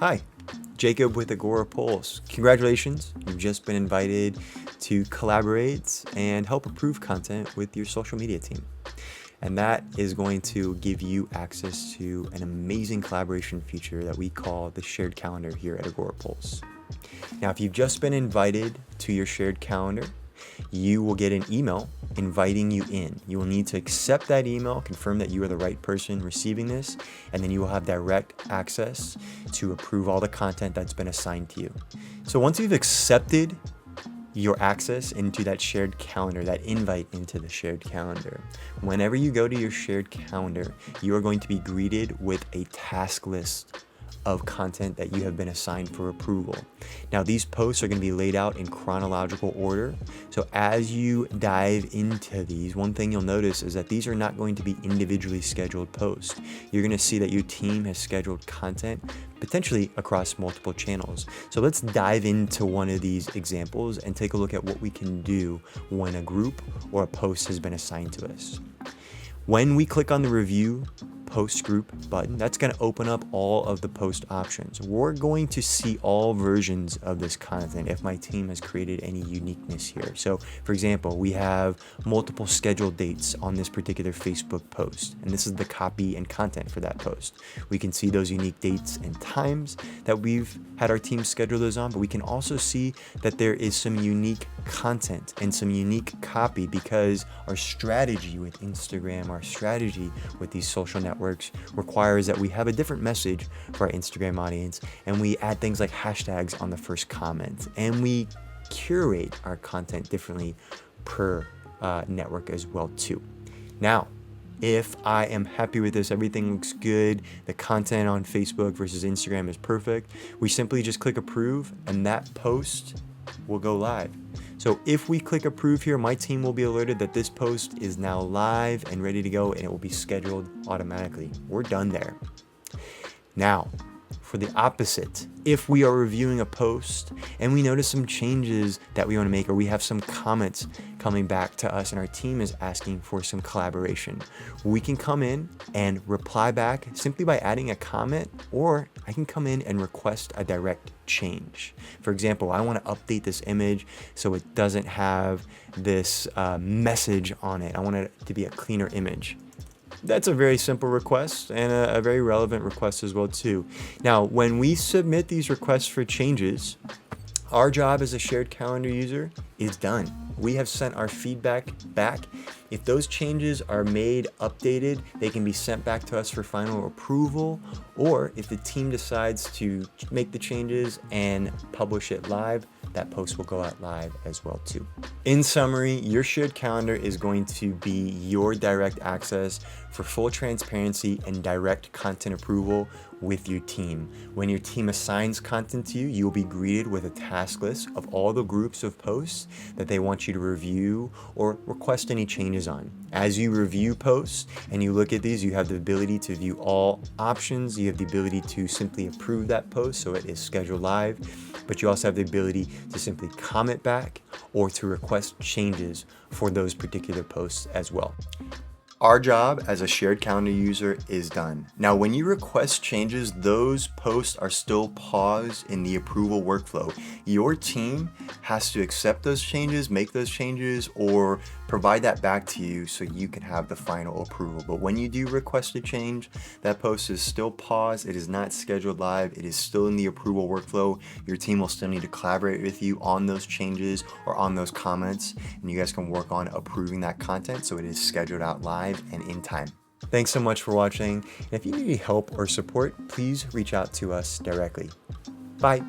Hi, Jacob with Agorapulse. Congratulations, you've just been invited to collaborate and help approve content with your social media team. And that is going to give you access to an amazing collaboration feature that we call the shared calendar here at Agorapulse. Now, if you've just been invited to your shared calendar, you will get an email inviting you in. You will need to accept that email, confirm that you are the right person receiving this, and then you will have direct access to approve all the content that's been assigned to you. So once you've accepted your access into that shared calendar, that invite into the shared calendar, whenever you go to your shared calendar, you are going to be greeted with a task list of content that you have been assigned for approval. Now, these posts are going to be laid out in chronological order. So as you dive into these, one thing you'll notice is that these are not going to be individually scheduled posts. You're going to see that your team has scheduled content potentially across multiple channels. So let's dive into one of these examples and take a look at what we can do when a group or a post has been assigned to us. When we click on the review post group button, that's going to open up all of the post options. We're going to see all versions of this content if my team has created any uniqueness here. So for example, we have multiple scheduled dates on this particular Facebook post, and this is the copy and content for that post. We can see those unique dates and times that we've had our team schedule those on, but we can also see that there is some unique content and some unique copy because our strategy with Instagram, our strategy with these social networks requires that we have a different message for our Instagram audience, and we add things like hashtags on the first comment, and we curate our content differently per network as well too. Now, if I am happy with this, everything looks good, the content on Facebook versus Instagram is perfect, we simply just click approve and that post will go live. So if we click approve here, my team will be alerted that this post is now live and ready to go, and it will be scheduled automatically. We're done there. Now, for the opposite, if we are reviewing a post and we notice some changes that we want to make, or we have some comments coming back to us and our team is asking for some collaboration, we can come in and reply back simply by adding a comment, or I can come in and request a direct change. For example, I want to update this image so it doesn't have this message on it. I want it to be a cleaner image. That's a very simple request and a very relevant request as well too. Now, when we submit these requests for changes, our job as a shared calendar user is done. We have sent our feedback back. If those changes are made, updated, they can be sent back to us for final approval, or if the team decides to make the changes and publish it live, that post will go out live as well too. In summary, your shared calendar is going to be your direct access for full transparency and direct content approval with your team. When your team assigns content to you, you will be greeted with a task list of all the groups of posts that they want you to review or request any changes on. As you review posts and you look at these, you have the ability to view all options. You have the ability to simply approve that post so it is scheduled live, but you also have the ability to simply comment back or to request changes for those particular posts as well. Our job as a shared calendar user is done. Now, when you request changes, those posts are still paused in the approval workflow. Your team has to accept those changes, make those changes, or provide that back to you so you can have the final approval. But when you do request a change, that post is still paused. It is not scheduled live. It is still in the approval workflow. Your team will still need to collaborate with you on those changes or on those comments, and you guys can work on approving that content so it is scheduled out live and in time. Thanks so much for watching. And if you need any help or support, please reach out to us directly. Bye.